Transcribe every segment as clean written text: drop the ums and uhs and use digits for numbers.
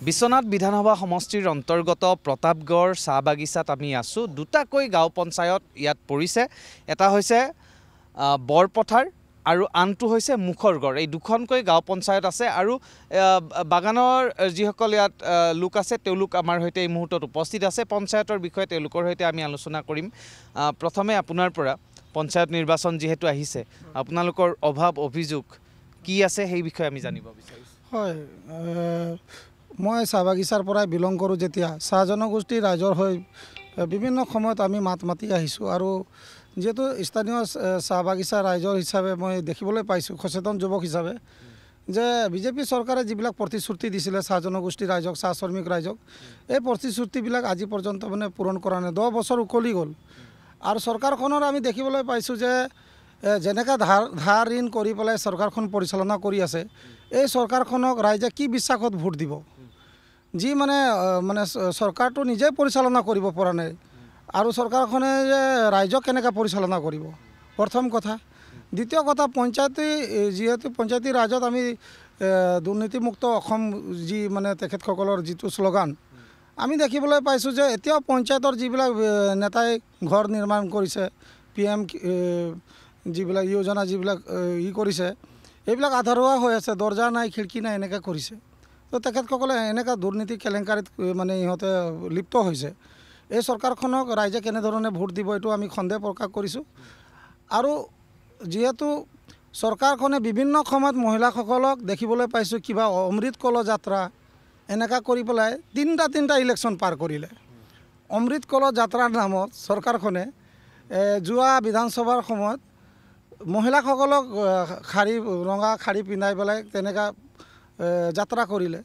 বিশ্বনাথ বিধানসভা সমষ্টিৰ অন্তৰ্গত প্ৰতাপগড় চাহ বাগিচাত আমি আছোঁ। দুটাকৈ গাঁও পঞ্চায়ত ইয়াত পৰিছে। এটা হৈছে বৰপথাৰ আৰু আনটো হৈছে মুখৰগড়। এই দুখনকৈ গাঁও পঞ্চায়ত আছে আৰু বাগানৰ যিসকল ইয়াত লোক আছে তেওঁলোক আমাৰ সৈতে এই মুহূৰ্তত উপস্থিত আছে। পঞ্চায়তৰ বিষয়ে তেওঁলোকৰ সৈতে আমি আলোচনা কৰিম। প্ৰথমে আপোনাৰ পৰা পঞ্চায়ত নিৰ্বাচন যিহেতু আহিছে, আপোনালোকৰ অভাৱ অভিযোগ কি আছে সেই বিষয়ে আমি জানিব বিচাৰিছোঁ। হয়, মই চাহ বাগিচাৰ পৰাই বিলং কৰোঁ। যেতিয়া চাহ জনগোষ্ঠীৰ ৰাইজৰ হৈ বিভিন্ন সময়ত আমি মাত মাতি আহিছোঁ আৰু যিহেতু স্থানীয় চাহ বাগিচা ৰাইজৰ হিচাপে মই দেখিবলৈ পাইছোঁ, সচেতন যুৱক হিচাপে, যে বিজেপি চৰকাৰে যিবিলাক প্ৰতিশ্ৰুতি দিছিলে চাহ জনগোষ্ঠীৰ ৰাইজক, চাহ শ্ৰমিক ৰাইজক, এই প্ৰতিশ্ৰুতিবিলাক আজি পৰ্যন্ত মানে পূৰণ কৰা নাই। 10 বছৰ উকলি গ'ল আৰু চৰকাৰখনৰ আমি দেখিবলৈ পাইছোঁ যে যেনেকৈ ধাৰ ঋণ কৰি পেলাই চৰকাৰখন পৰিচালনা কৰি আছে, এই চৰকাৰখনক ৰাইজে কি বিশ্বাসত ভোট দিব? যি মানে চৰকাৰটো নিজেই পৰিচালনা কৰিব পৰা নাই আৰু চৰকাৰখনে যে ৰাইজক কেনেকৈ পৰিচালনা কৰিব, প্ৰথম কথা। দ্বিতীয় কথা, যিহেতু পঞ্চায়তী ৰাজত আমি দুৰ্নীতিমুক্ত অসম যি মানে তেখেতসকলৰ যিটো শ্লোগান, আমি দেখিবলৈ পাইছোঁ যে এতিয়াও পঞ্চায়তৰ যিবিলাক নেতাই ঘৰ নিৰ্মাণ কৰিছে, PM যিবিলাক যোজনা যিবিলাক কৰিছে, এইবিলাক আধৰুৱা হৈ আছে, দৰ্জা নাই, খিৰিকী নাই, এনেকৈ কৰিছে। তো তেখেতসকলে এনেকুৱা দুৰ্নীতি কেলেংকাৰীত মানে ইহঁতে লিপ্ত হৈছে। এই চৰকাৰখনক ৰাইজে কেনেধৰণে ভোট দিব এইটো আমি সন্দেহ প্ৰকাশ কৰিছোঁ। আৰু যিহেতু চৰকাৰখনে বিভিন্ন সময়ত মহিলাসকলক দেখিবলৈ পাইছোঁ কিবা অমৃত কলহ যাত্ৰা এনেকুৱা কৰি পেলাই তিনিটা ইলেকশ্যন পাৰ কৰিলে। অমৃত কলহ যাত্ৰাৰ নামত চৰকাৰখনে যোৱা বিধানসভাৰ সময়ত মহিলাসকলক ৰঙা শাৰী পিন্ধাই পেলাই তেনেকুৱা যাত্ৰা কৰিলে।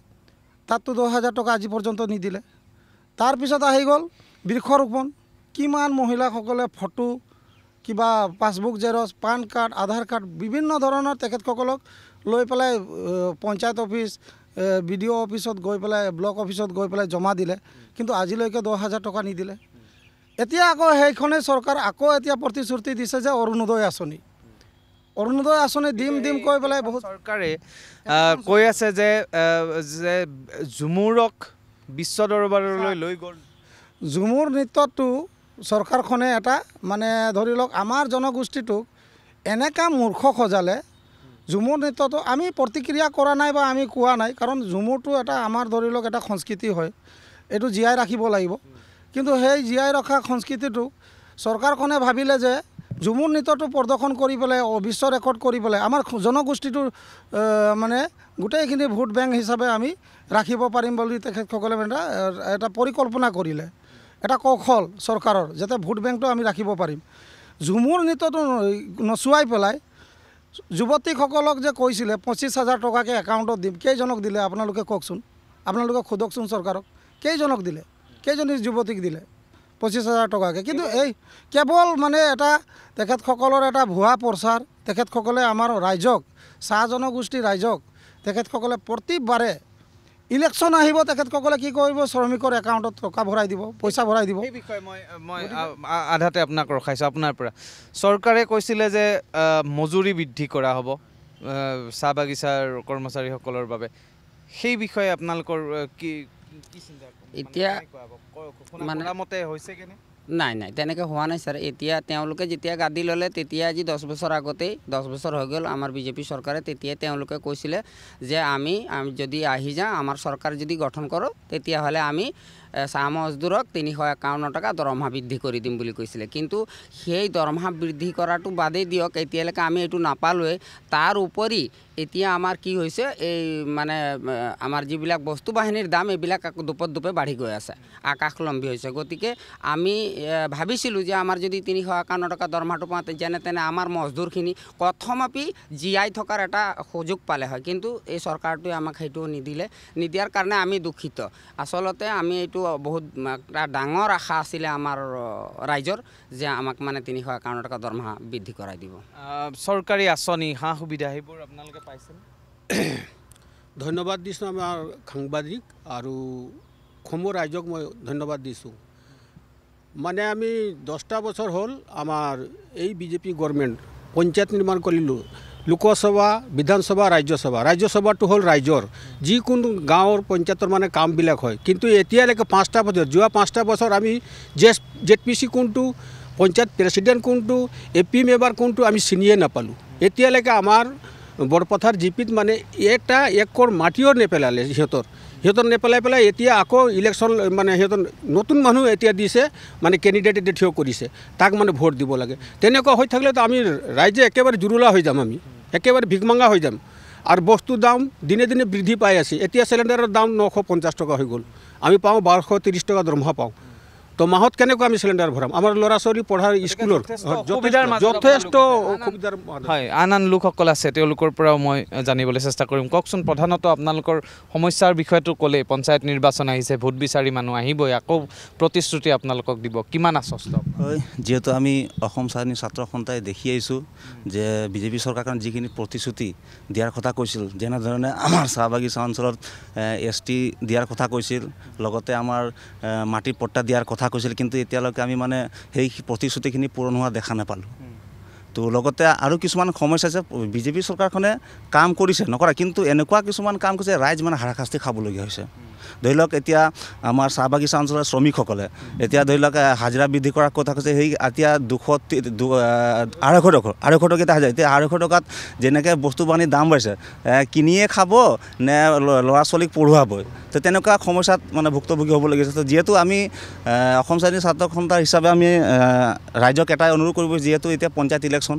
তাততো 10,000 টকা আজি পৰ্যন্ত নিদিলে। তাৰপিছত আহি গ'ল বৃক্ষৰোপণ। কিমান মহিলাসকলে ফটো, কিবা পাছবুক জেৰক্স, পান কাৰ্ড, আধাৰ কাৰ্ড, বিভিন্ন ধৰণৰ তেখেতসকলক লৈ পেলাই পঞ্চায়ত অফিচ, BDO অফিচত গৈ পেলাই, ব্লক অফিচত গৈ পেলাই জমা দিলে, কিন্তু আজিলৈকে 10,000 টকা নিদিলে। এতিয়া আকৌ সেইখনেই চৰকাৰ আকৌ এতিয়া প্ৰতিশ্ৰুতি দিছে যে অৰুণোদয় আঁচনি দিম কৈ পেলাই বহুত চৰকাৰে কৈ আছে যে ঝুমুৰক বিশ্ব দৰবাৰলৈ লৈ গ'ল। ঝুমুৰ নৃত্যটো চৰকাৰখনে এটা মানে ধৰি লওক আমাৰ জনগোষ্ঠীটোক এনেকুৱা মূৰ্খ সজালে। ঝুমুৰ নৃত্যটো আমি প্ৰতিক্ৰিয়া কৰা নাই বা আমি কোৱা নাই, কাৰণ ঝুমুৰটো এটা আমাৰ ধৰি লওক এটা সংস্কৃতি হয়, এইটো জীয়াই ৰাখিব লাগিব। কিন্তু সেই জীয়াই ৰখা সংস্কৃতিটোক চৰকাৰখনে ভাবিলে যে ঝুমুৰ নৃত্যটো প্ৰদৰ্শন কৰি পেলাই বিশ্ব ৰেকৰ্ড কৰি পেলাই আমাৰ জনগোষ্ঠীটোৰ মানে গোটেইখিনি ভোট বেংক হিচাপে আমি ৰাখিব পাৰিম বুলি তেখেতসকলে এটা পৰিকল্পনা কৰিলে, এটা কৌশল চৰকাৰৰ, যাতে ভোট বেংকটো আমি ৰাখিব পাৰিম। ঝুমুৰ নৃত্যটো নচুৱাই পেলাই যুৱতীসকলক যে কৈছিলে 25,000 টকাকৈ একাউণ্টত দিম, কেইজনক দিলে আপোনালোকে কওকচোন? আপোনালোকে সোধকচোন চৰকাৰক, কেইজনক দিলে? কেইজনী যুৱতীক দিলে 25,000 টকাকৈ? কিন্তু এই কেৱল মানে এটা তেখেতসকলৰ এটা ভুৱা প্ৰচাৰ। তেখেতসকলে আমাৰ ৰাইজক, চাহ জনগোষ্ঠীৰ ৰাইজক তেখেতসকলে প্ৰতিবাৰে ইলেকশ্যন আহিব, তেখেতসকলে কি কৰিব? শ্ৰমিকৰ একাউণ্টত টকা ভৰাই দিব, পইচা ভৰাই দিব। এই বিষয়ে মই আধাতে আপোনাক ৰখাইছোঁ। আপোনাৰ পৰা চৰকাৰে কৈছিলে যে মজুৰি বৃদ্ধি কৰা হ'ব চাহ বাগিচাৰ কৰ্মচাৰীসকলৰ বাবে। সেই বিষয়ে আপোনালোকৰ কি চিন্তা? এতিয়া মানে মতে হৈছে কেনে? নাই তেনেকৈ হোৱা নাই ছাৰ। এতিয়া তেওঁলোকে যেতিয়া গাদী ল'লে তেতিয়া আজি 10 বছৰ আগতেই, 10 বছৰ হৈ গ'ল আমাৰ বিজেপি চৰকাৰে, তেতিয়াই তেওঁলোকে কৈছিলে যে আমি যদি আহি যাওঁ, আমাৰ চৰকাৰ যদি গঠন কৰোঁ, তেতিয়াহ'লে আমি চাহ মজদুৰক 351 টকা দৰমহা বৃদ্ধি কৰি দিম বুলি কৈছিলে। কিন্তু সেই দৰমহা বৃদ্ধি কৰাটো বাদেই দিয়ক, এতিয়ালৈকে আমি এইটো নাপালোৱেই। তাৰ উপৰি এতিয়া আমাৰ কি হৈছে, এই মানে আমাৰ যিবিলাক বস্তু বাহিনীৰ দাম, এইবিলাক দুপে বাঢ়ি গৈ আছে, আকাশলম্বী হৈছে। গতিকে আমি ভাবিছিলোঁ যে আমাৰ যদি 351 টকা দৰমহাটো পাওঁতে যেনে তেনে আমাৰ মজদুৰখিনি প্ৰথমপি জীয়াই থকাৰ এটা সুযোগ পালে হয়, কিন্তু এই চৰকাৰটোৱে আমাক সেইটো নিদিয়াৰ কাৰণে আমি দুখিত। আচলতে আমি এইটো বহুত এটা ডাঙৰ আশা আছিলে আমাৰ ৰাইজৰ, যে আমাক মানে 351 টকা দৰমহা বৃদ্ধি কৰাই দিব। চৰকাৰী আঁচনি, সা সুবিধা সেইবোৰ আপোনালোকে পাইছেনে? ধন্যবাদ দিছোঁ আমাৰ সাংবাদিক আৰু অসমৰ ৰাইজক মই ধন্যবাদ দিছোঁ। মানে আমি 10টা বছৰ হ'ল আমাৰ এই বিজেপি গভৰ্ণমেণ্ট পঞ্চায়ত নিৰ্মাণ কৰিলোঁ, লোকসভা বিধানসভা ৰাজ্যসভাটো হ'ল ৰাইজৰ যিকোনো গাঁৱৰ পঞ্চায়তৰ মানে কামবিলাক হয় কিন্তু এতিয়ালৈকে 5টা বছৰ যোৱা 5টা বছৰ আমি ZPC কোনটো পঞ্চায়ত প্ৰেচিডেণ্ট কোনটো AP মেম্বাৰ কোনটো আমি চিনিয়ে নাপালোঁ এতিয়ালৈকে আমাৰ বৰপথাৰ জিপিত মানে এটা একৰ মাটিও নেপেলালে সিহঁতৰ নেপেলাই পেলাই এতিয়া আকৌ ইলেকশ্যন মানে সিহঁতৰ নতুন মানুহ এতিয়া দিছে মানে কেণ্ডিডেট এতিয়া থিয় কৰিছে তাক মানে ভোট দিব লাগে তেনেকুৱা হৈ থাকিলেতো আমি ৰাইজে একেবাৰে জুৰুলা হৈ যাম আমি একেবাৰে ভিকমাঙ্গা হৈ যাম আৰু বস্তুৰ দাম দিনে দিনে বৃদ্ধি পাই আছে এতিয়া চিলিণ্ডাৰৰ দাম 950 টকা হৈ গ'ল আমি পাওঁ 1230 টকা দৰমহা পাওঁ তো মাহত কেনেকৈ আমি চিলিণ্ডাৰ ভৰাম আমাৰ ল'ৰা ছোৱালী পঢ়াৰ স্কুলৰ যথেষ্ট অসুবিধাৰ হয় আন লোকসকল আছে তেওঁলোকৰ পৰাও মই জানিবলৈ চেষ্টা কৰিম কওকচোন প্ৰধানতঃ আপোনালোকৰ সমস্যাৰ বিষয়টো ক'লে পঞ্চায়ত নিৰ্বাচন আহিছে ভোট বিচাৰি মানুহ আহিবই আকৌ প্ৰতিশ্ৰুতি আপোনালোকক দিব কিমান আশ্বস্ত হয় যেহেতু আমি অসম শ্ৰেণীৰ ছাত্ৰ সন্থাই দেখি আহিছোঁ যে বিজেপি চৰকাৰখন যিখিনি প্ৰতিশ্ৰুতি দিয়াৰ কথা কৈছিল যেনেধৰণে আমাৰ চাহ বাগিচা অঞ্চলত ST দিয়াৰ কথা কৈছিল লগতে আমাৰ মাটি পট্টা দিয়াৰ কথা কৈছিল কিন্তু এতিয়ালৈকে আমি মানে সেই প্ৰতিশ্ৰুতিখিনি পূৰণ হোৱা দেখা নাপালোঁ তো লগতে আৰু কিছুমান সমস্যা আছে বিজেপি চৰকাৰখনে কাম কৰিছে নকৰা কিন্তু এনেকুৱা কিছুমান কাম কৰিছে ৰাইজ মানে হাৰাশাস্তি খাবলগীয়া হৈছে ধৰি লওক এতিয়া আমাৰ চাহ বাগিচা অঞ্চলৰ শ্ৰমিকসকলে এতিয়া ধৰি লওক হাজিৰা বৃদ্ধি কৰাৰ কথা কৈছে সেই এতিয়া 200-250 টকা হাজিৰা এতিয়া 250 টকাত যেনেকৈ বস্তু বাহানিৰ দাম বাঢ়িছে কিনিয়ে খাব নে ল'ৰা ছোৱালীক পঢ়ুৱাবই তো তেনেকুৱা সমস্যাত মানে ভুক্তভোগী হ'ব লাগিছে তো যিহেতু আমি অসম শ্ৰেণীৰ ছাত্ৰ সন্থা হিচাপে আমি ৰাইজক এটাই অনুৰোধ কৰিব যিহেতু এতিয়া পঞ্চায়ত ইলেকশ্যন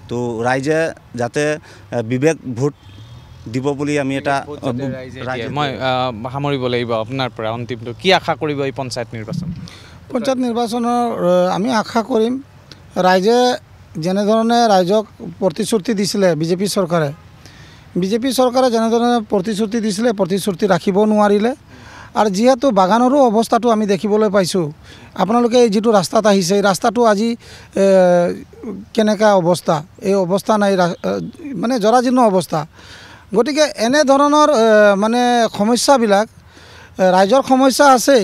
তো ৰাইজে যাতে বিবেক ভোট দিব বুলি আমি এটা মই সামৰিব লাগিব আপোনাৰ পৰা অন্তিমটো কি আশা কৰিব এই পঞ্চায়ত নিৰ্বাচনৰ আমি আশা কৰিম ৰাইজে যেনেধৰণে ৰাইজক প্ৰতিশ্ৰুতি দিছিলে বিজেপি চৰকাৰে যেনেধৰণে প্ৰতিশ্ৰুতি দিছিলে প্ৰতিশ্ৰুতি ৰাখিব নোৱাৰিলে আৰু যিহেতু বাগানৰো অৱস্থাটো আমি দেখিবলৈ পাইছোঁ আপোনালোকে এই যিটো ৰাস্তাত আহিছে এই ৰাস্তাটো আজি কেনেকুৱা অৱস্থা এই অৱস্থা নাই মানে জৰাজীৰ্ণ অৱস্থা গতিকে এনেধৰণৰ মানে সমস্যাবিলাক ৰাইজৰ সমস্যা আছে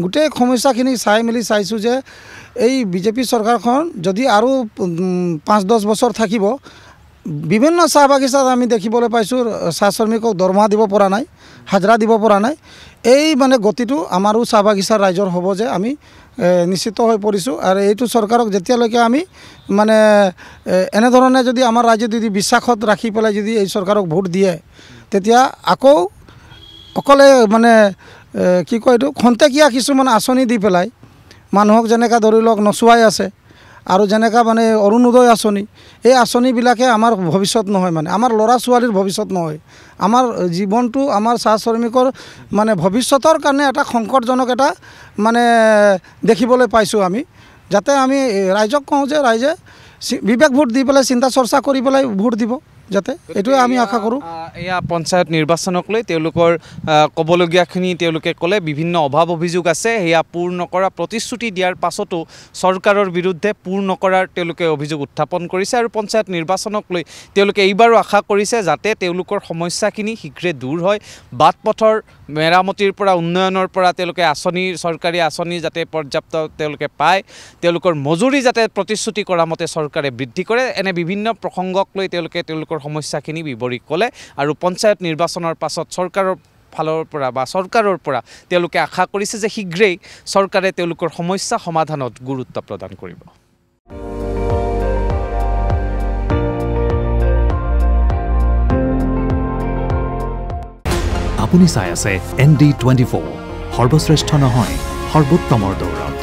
গোটেই সমস্যাখিনি চাই মেলি চাইছোঁ যে এই বিজেপি চৰকাৰখন যদি আৰু 5-10 বছৰ থাকিব বিভিন্ন চাহ বাগিচাত আমি দেখিবলৈ পাইছোঁ চাহ শ্ৰমিকক দৰমহা দিব পৰা নাই হাজিৰা দিব পৰা নাই এই মানে গতিটো আমাৰো চাহ বাগিচাৰ ৰাইজৰ হ'ব যে আমি নিশ্চিত হৈ পৰিছোঁ আৰু এইটো চৰকাৰক যেতিয়ালৈকে আমি মানে এনেধৰণে যদি আমাৰ ৰাইজে যদি বিশ্বাসত ৰাখি পেলাই যদি এই চৰকাৰক ভোট দিয়ে তেতিয়া আকৌ অকলে মানে কি কয় এইটো খন্তেকীয়া কিছুমান আঁচনি দি পেলাই মানুহক যেনেকৈ ধৰি লওক নচুৱাই আছে আৰু যেনেকৈ মানে অৰুণোদয় আঁচনি এই আঁচনিবিলাকে আমাৰ ভৱিষ্যত নহয় মানে আমাৰ ল'ৰা ছোৱালীৰ ভৱিষ্যত নহয় আমাৰ জীৱনটো আমাৰ চাহ শ্ৰমিকৰ মানে ভৱিষ্যতৰ কাৰণে এটা সংকটজনক এটা মানে দেখিবলৈ পাইছোঁ আমি যাতে আমি ৰাইজক কওঁ যে ৰাইজে বিবেক ভোট দি পেলাই চিন্তা চৰ্চা কৰি পেলাই ভোট দিব যাতে এইটোৱে আমি আশা কৰোঁ এয়া পঞ্চায়ত নিৰ্বাচনক লৈ তেওঁলোকৰ ক'বলগীয়াখিনি তেওঁলোকে ক'লে বিভিন্ন অভাৱ অভিযোগ আছে সেয়া পূৰ নকৰা প্ৰতিশ্ৰুতি দিয়াৰ পাছতো চৰকাৰৰ বিৰুদ্ধে পূৰ নকৰাৰ তেওঁলোকে অভিযোগ উত্থাপন কৰিছে আৰু পঞ্চায়ত নিৰ্বাচনক লৈ তেওঁলোকে এইবাৰো আশা কৰিছে যাতে তেওঁলোকৰ সমস্যাখিনি শীঘ্ৰে দূৰ হয় বাট পথৰ মেৰামতিৰ পৰা উন্নয়নৰ পৰা তেওঁলোকে চৰকাৰী আঁচনি যাতে পৰ্যাপ্ত তেওঁলোকে পায় তেওঁলোকৰ মজুৰি যাতে প্ৰতিশ্ৰুতি কৰা মতে চৰকাৰে বৃদ্ধি কৰে এনে বিভিন্ন প্ৰসংগক লৈ তেওঁলোকৰ সমস্যাখিনি বিৱৰি ক'লে আৰু পঞ্চায়ত নিৰ্বাচনৰ পাছত চৰকাৰৰ পৰা তেওঁলোকে আশা কৰিছে যে শীঘ্ৰেই চৰকাৰে তেওঁলোকৰ সমস্যা সমাধানত গুৰুত্ব প্ৰদান কৰিব আপুনি চাই আছে ND24 সৰ্বশ্ৰেষ্ঠ নহয় সৰ্বোত্তমৰ দৌৰত